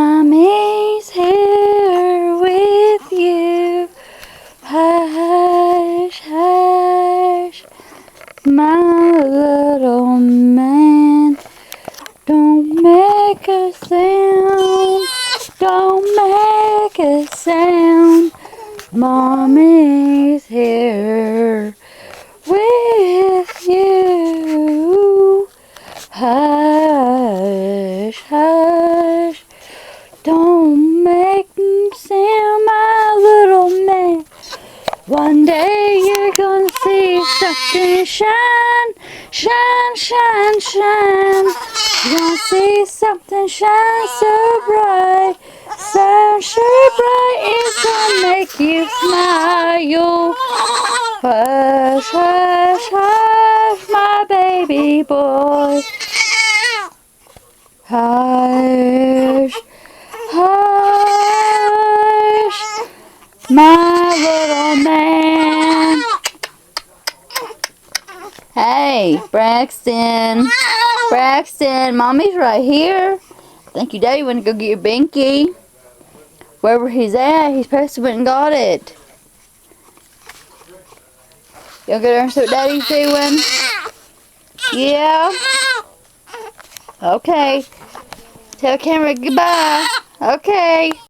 Mommy's here with you. Hush, hush, my little man. Don't make a sound. Don't make a sound. Mommy's here with you. Hush, hush. Don't make them sound, my little man. One day you're gonna see something shine, shine, shine, shine. You're gonna see something shine so bright, shine so bright, it's gonna make you smile. Hush, hush, hush, my baby boy. Hush, hush, my little man. Hey, Braxton. Braxton, Mommy's right here. I think your daddy went to go get your binky. Wherever he's at, he's supposed to went and got it. Y'all go there and see what Daddy's doing? Yeah? Okay. Tell camera goodbye. Okay.